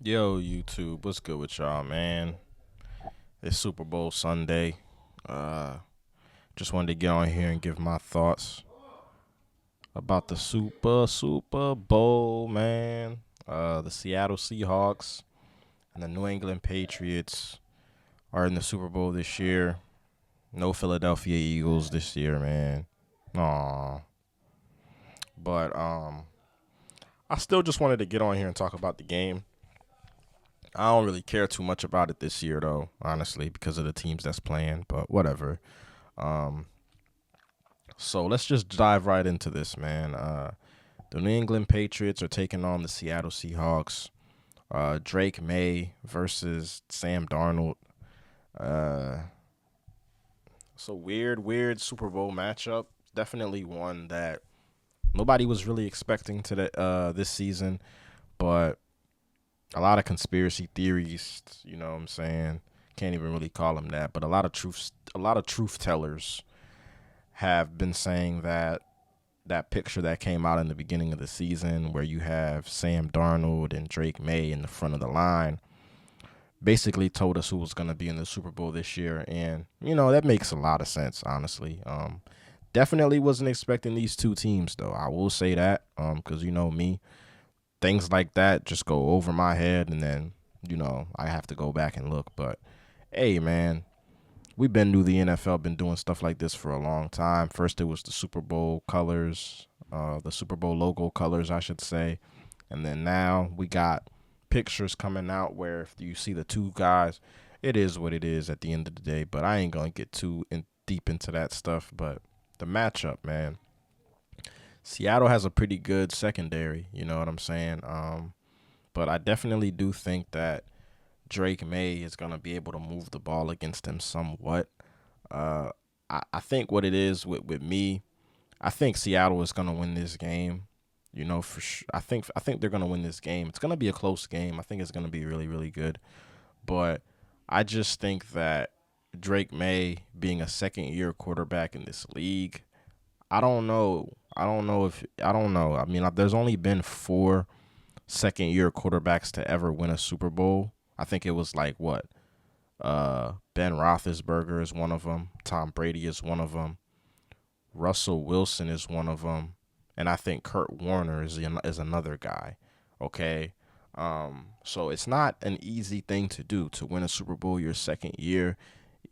Yo, YouTube, what's good with y'all, man? It's Super Bowl Sunday. Uh, just wanted to get on here and give my thoughts about the Super Bowl, man. The Seattle Seahawks and the New England Patriots are in the Super Bowl this year. No Philadelphia Eagles this year, man. Aw. But I still just wanted to get on here and talk about the game. I don't really care too much about it this year, though, honestly, because of the teams that's playing. But whatever. Um, so let's just dive right into this, man. The New England Patriots are taking on the Seattle Seahawks. Drake May versus Sam Darnold. Uh, it's a weird Super Bowl matchup. Definitely one that nobody was really expecting this season, but a lot of conspiracy theories. You know what I'm saying? Can't even really call them that, but a lot of truth tellers have been saying that that picture that came out in the beginning of the season where you have Sam Darnold and Drake May in the front of the line basically told us who was going to be in the Super Bowl this year. And, that makes a lot of sense, honestly. Definitely wasn't expecting these two teams, though. I will say that because, me, things like that just go over my head and then, I have to go back and look. But, hey, man, we've been through the NFL, been doing stuff like this for a long time. First, it was the Super Bowl colors, the Super Bowl logo colors, I should say. And then now we got pictures coming out where if you see the two guys, it is what it is at the end of the day. But I ain't going to get deep into that stuff. But the matchup, man. Seattle has a pretty good secondary, you know what I'm saying? But I definitely do think that Drake May is going to be able to move the ball against him somewhat. Uh, I think what it is with me, I think Seattle is going to win this game. For sure. I think they're going to win this game. It's going to be a close game. I think it's going to be really, really good. But I just think that Drake May being a second year quarterback in this league, I don't know. I don't know. I mean, there's only been four second year quarterbacks to ever win a Super Bowl. I think it was like what? Ben Roethlisberger is one of them. Tom Brady is one of them. Russell Wilson is one of them, and I think Kurt Warner is another guy. Okay, so it's not an easy thing to do to win a Super Bowl your second year.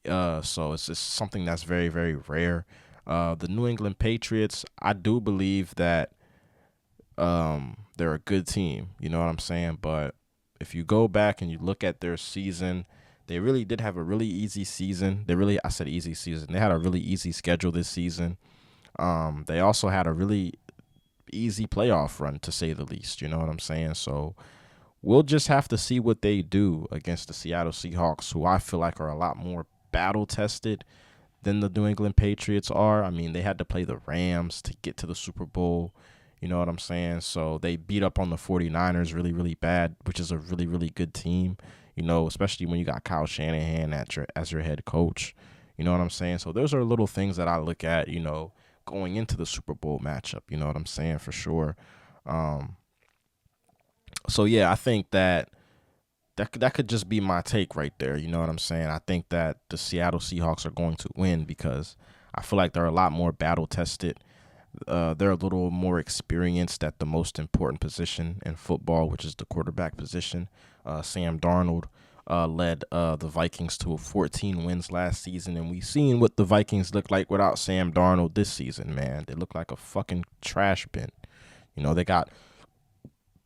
So it's just something that's very very rare. The New England Patriots, I do believe that they're a good team. You know what I'm saying? But if you go back and you look at their season, they really did have a really easy season. I said easy season. They had a really easy schedule this season. They also had a really easy playoff run, to say the least. You know what I'm saying? So we'll just have to see what they do against the Seattle Seahawks, who I feel like are a lot more battle tested than the New England Patriots are. I mean, they had to play the Rams to get to the Super Bowl. You know what I'm saying? So they beat up on the 49ers really, really bad, which is a really, really good team, especially when you got Kyle Shanahan as your head coach. You know what I'm saying? So those are little things that I look at, going into the Super Bowl matchup. You know what I'm saying? For sure. Um, so, yeah, I think that could just be my take right there. You know what I'm saying? I think that the Seattle Seahawks are going to win because I feel like they're a lot more battle tested. They're a little more experienced at the most important position in football, which is the quarterback position. Sam Darnold led the Vikings to 14 wins last season, and we've seen what the Vikings look like without Sam Darnold this season, man. They look like a fucking trash bin. They got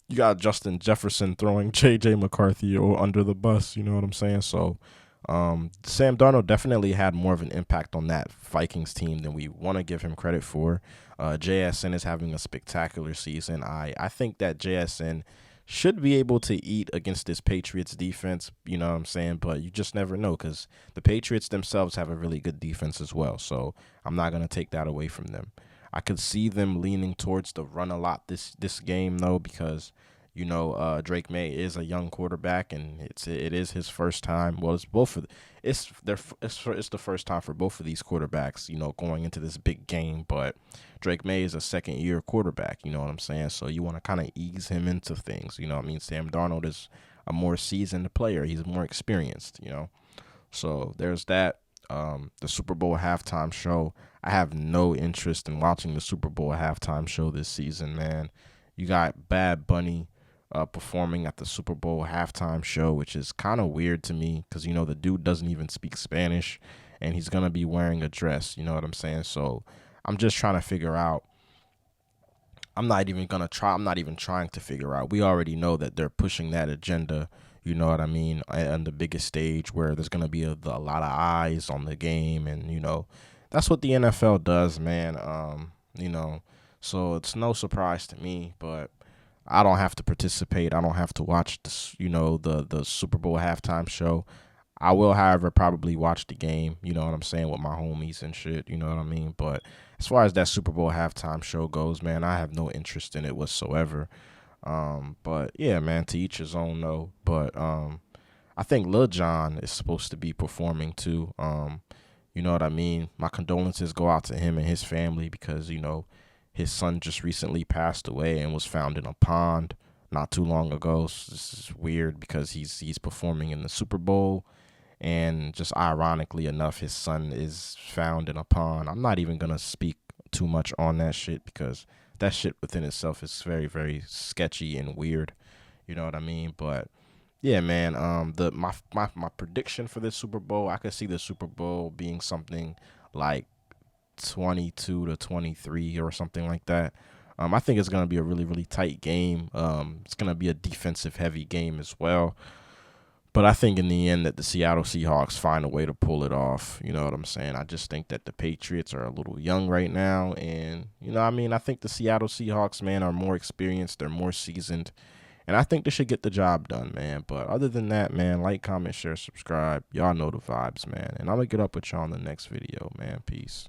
you got Justin Jefferson throwing J.J. McCarthy under the bus. You know what I'm saying? So Sam Darnold definitely had more of an impact on that Vikings team than we want to give him credit for. JSN is having a spectacular season. I think that JSN should be able to eat against this Patriots defense, you know what I'm saying? But you just never know because the Patriots themselves have a really good defense as well. So I'm not going to take that away from them. I could see them leaning towards the run a lot this game though because Drake May is a young quarterback and it is his first time. Well, it's both of it's the first time for both of these quarterbacks, going into this big game. But Drake May is a second year quarterback. You know what I'm saying? So you want to kind of ease him into things. You know what I mean? Sam Darnold is a more seasoned player. He's more experienced, you know. So there's that. The Super Bowl halftime show. I have no interest in watching the Super Bowl halftime show this season, man. You got Bad Bunny performing at the Super Bowl halftime show, which is kind of weird to me because, you know, the dude doesn't even speak Spanish and he's going to be wearing a dress. You know what I'm saying? So I'm just trying to figure out. I'm not even going to try. I'm not even trying to figure out. We already know that they're pushing that agenda. You know what I mean? On the biggest stage where there's going to be a lot of eyes on the game. And, you know, that's what the NFL does, man. You know, so it's no surprise to me, but I don't have to participate. I don't have to watch this, you know, the Super Bowl halftime show. I will, however, probably watch the game, you know what I'm saying, with my homies and shit, you know what I mean? But as far as that Super Bowl halftime show goes, man, I have no interest in it whatsoever. But yeah, man, to each his own though. But I think Lil Jon is supposed to be performing too. You know what I mean? My condolences go out to him and his family because, you know, his son just recently passed away and was found in a pond not too long ago. So this is weird because he's performing in the Super Bowl, and just ironically enough, his son is found in a pond. I'm not even gonna speak too much on that shit because that shit within itself is very, very sketchy and weird. You know what I mean? But yeah, man. My prediction for this Super Bowl, I could see the Super Bowl being something like 22-23 or something like that. I think it's gonna be a really, really tight game. It's gonna be a defensive heavy game as well. But I think in the end that the Seattle Seahawks find a way to pull it off. You know what I'm saying? I just think that the Patriots are a little young right now. And, you know, I mean, I think the Seattle Seahawks, man, are more experienced. They're more seasoned. And I think they should get the job done, man. But other than that, man, like, comment, share, subscribe. Y'all know the vibes, man. And I'm going to get up with y'all in the next video, man. Peace.